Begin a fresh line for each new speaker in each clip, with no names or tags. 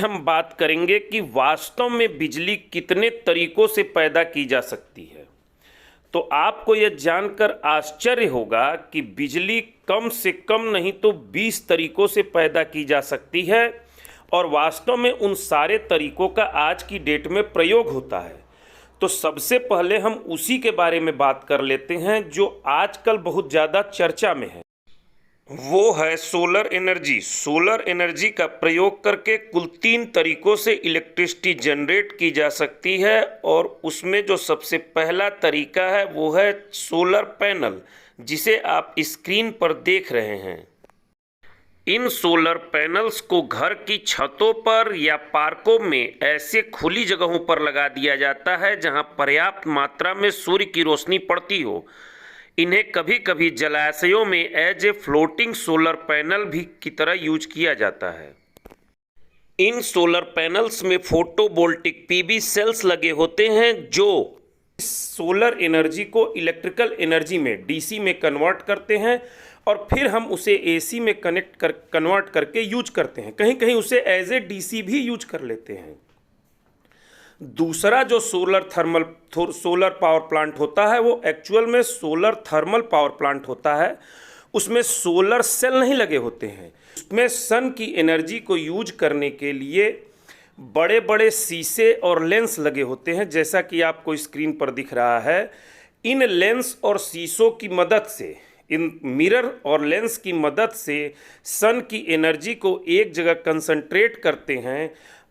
हम बात करेंगे कि वास्तव में बिजली कितने तरीकों से पैदा की जा सकती है। तो आपको यह जानकर आश्चर्य होगा कि बिजली कम से कम नहीं तो 20 तरीकों से पैदा की जा सकती है और वास्तव में उन सारे तरीकों का आज की डेट में प्रयोग होता है। तो सबसे पहले हम उसी के बारे में बात कर लेते हैं जो आजकल बहुत ज़्यादा चर्चा में है, वो है सोलर एनर्जी। सोलर एनर्जी का प्रयोग करके कुल 3 तरीकों से इलेक्ट्रिसिटी जनरेट की जा सकती है और उसमें जो सबसे पहला तरीका है वो है सोलर पैनल, जिसे आप स्क्रीन पर देख रहे हैं। इन सोलर पैनल्स को घर की छतों पर या पार्कों में ऐसे खुली जगहों पर लगा दिया जाता है जहां पर्याप्त मात्रा में सूर्य की रोशनी पड़ती हो। इन्हें कभी कभी जलाशयों में as a floating solar panel भी की तरह यूज किया जाता है। इन सोलर पैनल्स में फोटोवोल्टिक पीवी सेल्स लगे होते हैं जो सोलर एनर्जी को इलेक्ट्रिकल एनर्जी में डीसी में कन्वर्ट करते हैं और फिर हम उसे एसी में कन्वर्ट करके यूज करते हैं। कहीं कहीं उसे एज ए डीसी भी यूज कर लेते हैं। दूसरा जो सोलर पावर प्लांट होता है वो एक्चुअल में सोलर थर्मल पावर प्लांट होता है। उसमें सोलर सेल नहीं लगे होते हैं। उसमें सन की एनर्जी को यूज करने के लिए बड़े बड़े शीशे और लेंस लगे होते हैं, जैसा कि आपको स्क्रीन पर दिख रहा है। इन लेंस और शीशों की मदद से, इन मिरर और लेंस की मदद से सन की एनर्जी को एक जगह कंसंट्रेट करते हैं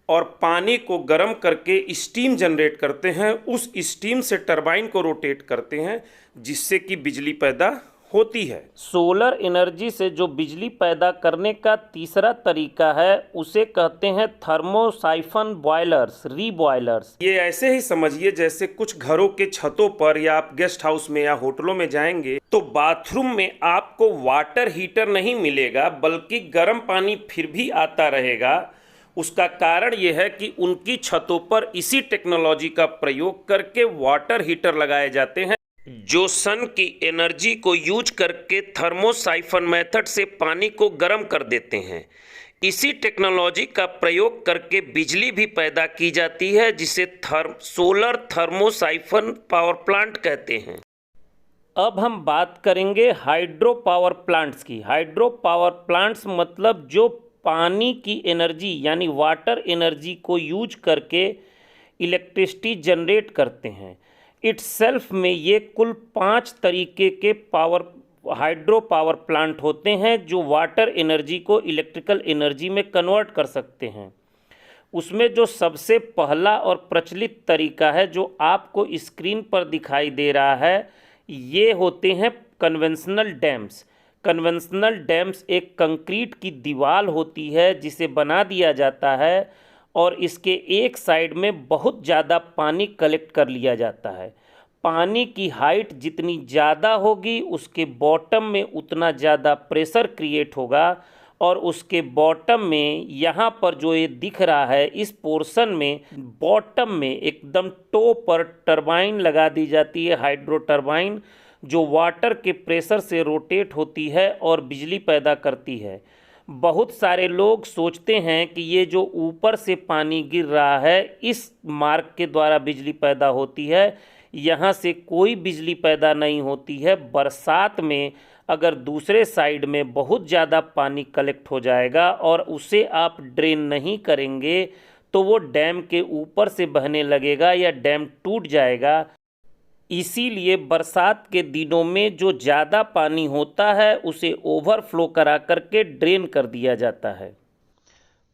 और पानी को गर्म करके स्टीम जनरेट करते हैं। उस स्टीम से टरबाइन को रोटेट करते हैं जिससे कि बिजली पैदा होती है। सोलर एनर्जी से जो बिजली पैदा करने का तीसरा तरीका है उसे कहते हैं थर्मोसाइफन बॉयलर्स, रीबॉयलर्स। ये ऐसे ही समझिए जैसे कुछ घरों के छतों पर या आप गेस्ट हाउस में या होटलों में जाएंगे तो बाथरूम में आपको वाटर हीटर नहीं मिलेगा बल्कि गर्म पानी फिर भी आता रहेगा। उसका कारण यह है कि उनकी छतों पर इसी टेक्नोलॉजी का प्रयोग करके वाटर हीटर लगाए जाते हैं जो सन की एनर्जी को यूज करके थर्मोसाइफन मेथड से पानी को गर्म कर देते हैं। इसी टेक्नोलॉजी का प्रयोग करके बिजली भी पैदा की जाती है जिसे सोलर थर्मोसाइफन पावर प्लांट कहते हैं। अब हम बात करेंगे हाइड्रो पावर प्लांट्स की। हाइड्रो पावर प्लांट्स मतलब जो पानी की एनर्जी यानी वाटर एनर्जी को यूज करके इलेक्ट्रिसिटी जनरेट करते हैं। इटसेल्फ में ये कुल 5 तरीके के हाइड्रो पावर प्लांट होते हैं जो वाटर एनर्जी को इलेक्ट्रिकल एनर्जी में कन्वर्ट कर सकते हैं। उसमें जो सबसे पहला और प्रचलित तरीका है जो आपको स्क्रीन पर दिखाई दे रहा है, ये होते हैं कन्वेंशनल डैम्स। कन्वेंशनल डैम्स एक कंक्रीट की दीवार होती है जिसे बना दिया जाता है और इसके एक साइड में बहुत ज़्यादा पानी कलेक्ट कर लिया जाता है। पानी की हाइट जितनी ज़्यादा होगी उसके बॉटम में उतना ज़्यादा प्रेशर क्रिएट होगा और उसके बॉटम में यहाँ पर जो ये दिख रहा है इस पोर्शन में बॉटम में एकदम टो पर टरबाइन लगा दी जाती है, हाइड्रो टरबाइन, जो वाटर के प्रेशर से रोटेट होती है और बिजली पैदा करती है। बहुत सारे लोग सोचते हैं कि ये जो ऊपर से पानी गिर रहा है इस मार्ग के द्वारा बिजली पैदा होती है। यहाँ से कोई बिजली पैदा नहीं होती है। बरसात में अगर दूसरे साइड में बहुत ज़्यादा पानी कलेक्ट हो जाएगा और उसे आप ड्रेन नहीं करेंगे तो वो डैम के ऊपर से बहने लगेगा या डैम टूट जाएगा। इसीलिए बरसात के दिनों में जो ज़्यादा पानी होता है उसे ओवरफ्लो करा करके ड्रेन कर दिया जाता है।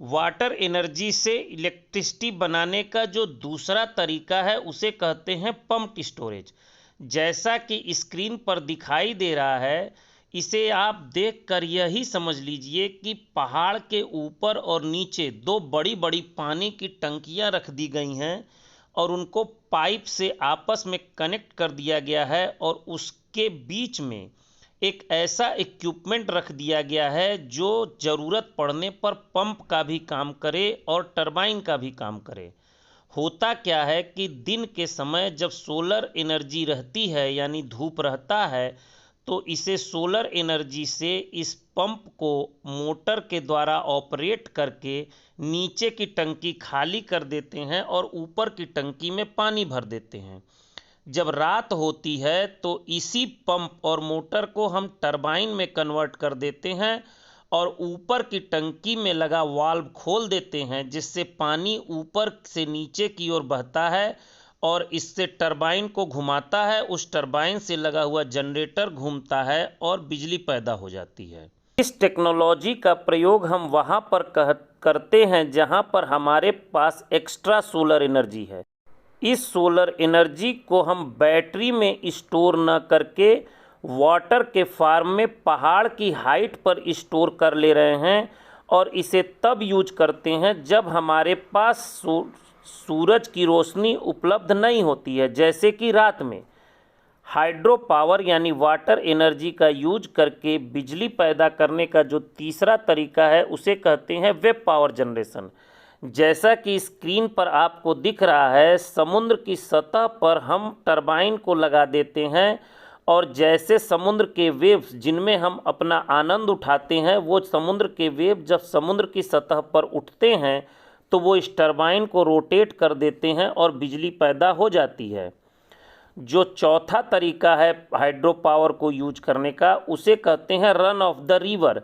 वाटर एनर्जी से इलेक्ट्रिसिटी बनाने का जो दूसरा तरीका है उसे कहते हैं पम्प्ड स्टोरेज। जैसा कि स्क्रीन पर दिखाई दे रहा है, इसे आप देखकर यही समझ लीजिए कि पहाड़ के ऊपर और नीचे 2 बड़ी बड़ी पानी की टंकियां रख दी गई हैं और उनको पाइप से आपस में कनेक्ट कर दिया गया है और उसके बीच में एक ऐसा इक्विपमेंट रख दिया गया है जो ज़रूरत पड़ने पर पंप का भी काम करे और टरबाइन का भी काम करे। होता क्या है कि दिन के समय जब सोलर एनर्जी रहती है यानी धूप रहता है
तो इसे सोलर एनर्जी से इस पंप को मोटर के द्वारा ऑपरेट करके नीचे की टंकी खाली कर देते हैं और ऊपर की टंकी में पानी भर देते हैं। जब रात होती है तो इसी पंप और मोटर को हम टरबाइन में कन्वर्ट कर देते हैं और ऊपर की टंकी में लगा वाल्व खोल देते हैं, जिससे पानी ऊपर से नीचे की ओर बहता है और इससे टरबाइन को घुमाता है। उस टरबाइन से लगा हुआ जनरेटर घूमता है और बिजली पैदा हो जाती है। इस टेक्नोलॉजी का प्रयोग हम वहाँ पर करते हैं जहाँ पर हमारे पास एक्स्ट्रा सोलर एनर्जी है। इस सोलर एनर्जी को हम बैटरी में स्टोर न करके वाटर के फार्म में पहाड़ की हाइट पर स्टोर कर ले रहे हैं और इसे तब यूज करते हैं जब हमारे पास सूरज की रोशनी उपलब्ध नहीं होती है, जैसे कि रात में। हाइड्रो पावर यानी वाटर एनर्जी का यूज करके बिजली पैदा करने का जो तीसरा तरीका है उसे कहते हैं वेव पावर जनरेशन। जैसा कि स्क्रीन पर आपको दिख रहा है, समुद्र की सतह पर हम टरबाइन को लगा देते हैं और जैसे समुद्र के वेव्स जिनमें हम अपना आनंद उठाते हैं, वो समुद्र के वेव जब समुद्र की सतह पर उठते हैं तो वो इस टरबाइन को रोटेट कर देते हैं और बिजली पैदा हो जाती है। जो चौथा तरीका है हाइड्रो पावर को यूज करने का, उसे कहते हैं रन ऑफ द रिवर।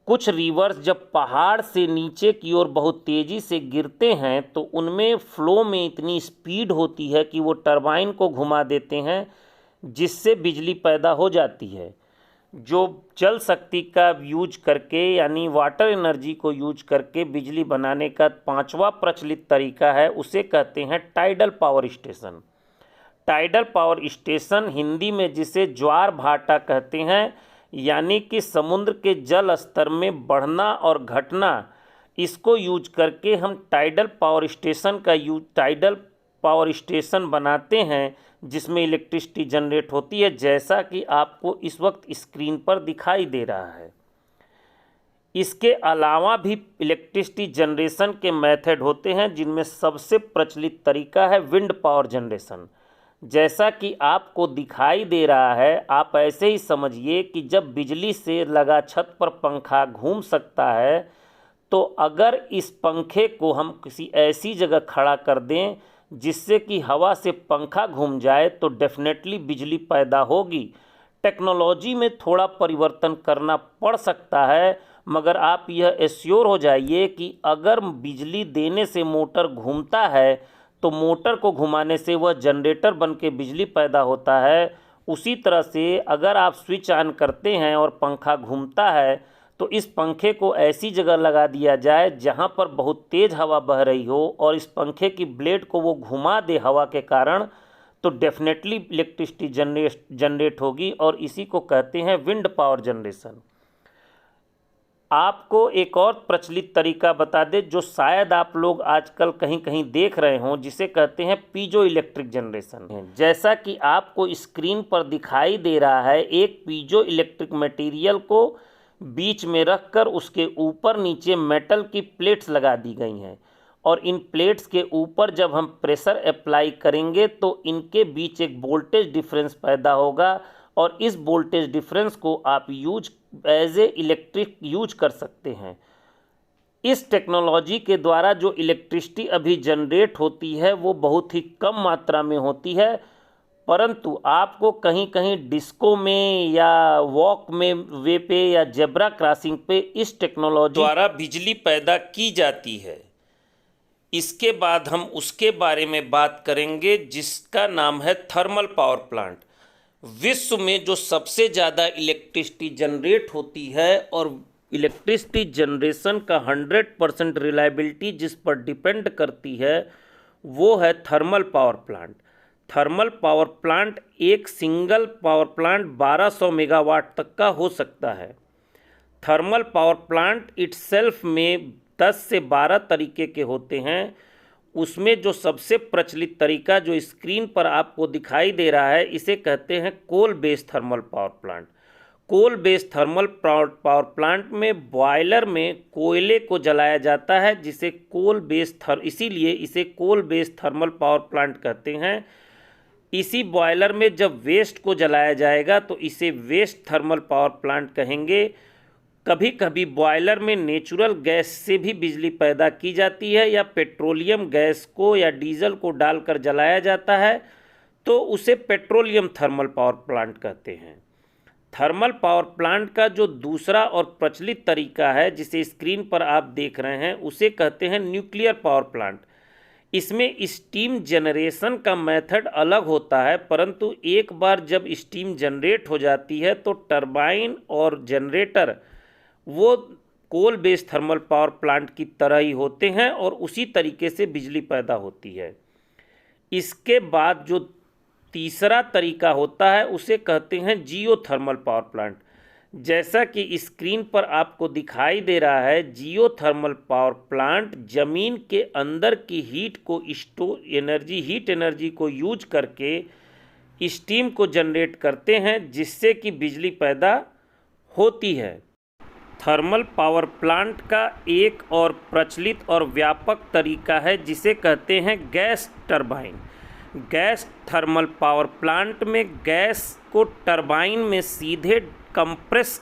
कुछ रिवर्स जब पहाड़ से नीचे की ओर बहुत तेज़ी से गिरते हैं तो उनमें फ्लो में इतनी स्पीड होती है कि वो टरबाइन को घुमा देते हैं, जिससे बिजली पैदा हो जाती है। जो जल शक्ति का यूज करके यानी वाटर एनर्जी को यूज करके बिजली बनाने का पांचवा प्रचलित तरीका है, उसे कहते हैं tidal power station. Tidal power station Hindi में जिसे ज्वार भाटा कहते हैं, यानी कि समुद्र के जल स्तर में बढ़ना और घटना, इसको यूज करके हम टाइडल पावर स्टेशन बनाते हैं जिसमें इलेक्ट्रिसिटी जनरेट होती है, जैसा कि आपको इस वक्त स्क्रीन पर दिखाई दे रहा है। इसके अलावा भी इलेक्ट्रिसिटी जनरेशन के मेथड होते हैं, जिनमें सबसे प्रचलित तरीका है विंड पावर जनरेशन। जैसा कि आपको दिखाई दे रहा है, आप ऐसे ही समझिए कि जब बिजली से लगा छत पर पंखा घूम सकता है, तो अगर इस पंखे को हम किसी ऐसी जगह खड़ा कर दें जिससे कि हवा से पंखा घूम जाए तो डेफिनेटली बिजली पैदा होगी। टेक्नोलॉजी में थोड़ा परिवर्तन करना पड़ सकता है, मगर आप यह एश्योर हो जाइए कि अगर बिजली देने से मोटर घूमता है तो मोटर को घुमाने से वह जनरेटर बन के बिजली पैदा होता है। उसी तरह से अगर आप स्विच ऑन करते हैं और पंखा घूमता है तो इस पंखे को ऐसी जगह लगा दिया जाए जहां पर बहुत तेज़ हवा बह रही हो और इस पंखे की ब्लेड को वो घुमा दे हवा के कारण, तो डेफिनेटली इलेक्ट्रिसिटी जनरेट होगी और इसी को कहते हैं विंड पावर जनरेशन। आपको एक और प्रचलित तरीका बता दें जो शायद आप लोग आजकल कहीं कहीं देख रहे हों, जिसे कहते हैं पीजो इलेक्ट्रिक जनरेशन। जैसा कि आपको स्क्रीन पर दिखाई दे रहा है, एक पीजो इलेक्ट्रिक मटेरियल को बीच में रखकर उसके ऊपर नीचे मेटल की प्लेट्स लगा दी गई हैं और इन प्लेट्स के ऊपर जब हम प्रेशर अप्लाई करेंगे तो इनके बीच एक वोल्टेज डिफरेंस पैदा होगा और इस वोल्टेज डिफरेंस को आप एज ए इलेक्ट्रिक यूज कर सकते हैं। इस टेक्नोलॉजी के द्वारा जो इलेक्ट्रिसिटी अभी जनरेट होती है वो बहुत ही कम मात्रा में होती है, परंतु आपको कहीं कहीं डिस्को में या वॉक में वे पे या जेब्रा क्रॉसिंग पे इस टेक्नोलॉजी द्वारा बिजली पैदा की जाती है। इसके बाद हम उसके बारे में बात करेंगे जिसका नाम है थर्मल पावर प्लांट। विश्व में जो सबसे ज़्यादा इलेक्ट्रिसिटी जनरेट होती है और इलेक्ट्रिसिटी जनरेशन का 100% रिलायबिलिटी जिस पर डिपेंड करती है वो है thermal power plant. Thermal power plant एक सिंगल पावर प्लांट 1200 मेगावाट तक का हो सकता है। थर्मल पावर प्लांट इटसेल्फ में 10 से 12 तरीके के होते हैं। उसमें जो सबसे प्रचलित तरीका जो स्क्रीन पर आपको दिखाई दे रहा है, इसे कहते हैं coal based thermal power plant. Coal based thermal power plant में बॉयलर में कोयले को जलाया जाता है, इसीलिए इसे coal based thermal power plant कहते हैं।
इसी बॉयलर में जब वेस्ट को जलाया जाएगा तो इसे वेस्ट थर्मल पावर प्लांट कहेंगे। कभी कभी बॉयलर में नेचुरल गैस से भी बिजली पैदा की जाती है या पेट्रोलियम गैस को या डीजल को डालकर जलाया जाता है तो उसे पेट्रोलियम थर्मल पावर प्लांट कहते हैं। थर्मल पावर प्लांट का जो दूसरा और प्रचलित तरीका है जिसे स्क्रीन पर आप देख रहे हैं उसे कहते हैं न्यूक्लियर पावर प्लांट। इसमें स्टीम जनरेशन का मेथड अलग होता है, परंतु एक बार जब स्टीम जनरेट हो जाती है तो टरबाइन और जनरेटर वो coal based thermal power plant की तरह ही होते हैं और उसी तरीके से बिजली पैदा होती है। इसके बाद जो तीसरा तरीका होता है उसे कहते हैं जियोथर्मल पावर प्लांट। जैसा कि स्क्रीन पर आपको दिखाई दे रहा है, जियोथर्मल पावर प्लांट ज़मीन के अंदर की हीट एनर्जी को यूज करके स्टीम को जनरेट करते हैं जिससे कि बिजली पैदा होती है। थर्मल पावर प्लांट का एक और प्रचलित और व्यापक तरीका है जिसे कहते हैं gas turbine. Gas thermal power plant में गैस को टरबाइन में सीधे कंप्रेस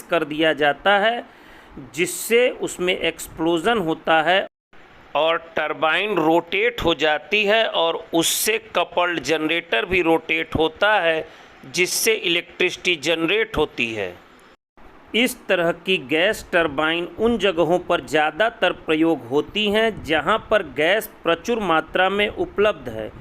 कर दिया जाता है जिससे उसमें एक्सप्लोजन होता है और टरबाइन रोटेट हो जाती है और उससे कपल्ड जनरेटर भी रोटेट होता है जिससे इलेक्ट्रिसिटी जनरेट होती है। इस तरह की गैस टरबाइन उन जगहों पर ज़्यादातर प्रयोग होती हैं जहां पर गैस प्रचुर मात्रा में उपलब्ध है,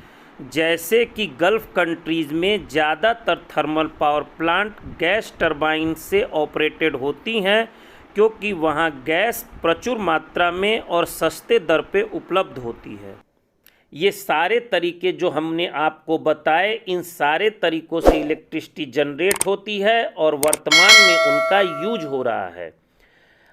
जैसे कि गल्फ़ कंट्रीज़ में ज़्यादातर thermal power plant gas turbine से ऑपरेटेड होती हैं क्योंकि वहां गैस प्रचुर मात्रा में और सस्ते दर पे उपलब्ध होती है। ये सारे तरीके जो हमने आपको बताए, इन सारे तरीक़ों से इलेक्ट्रिसिटी जनरेट होती है और वर्तमान में उनका यूज हो रहा है।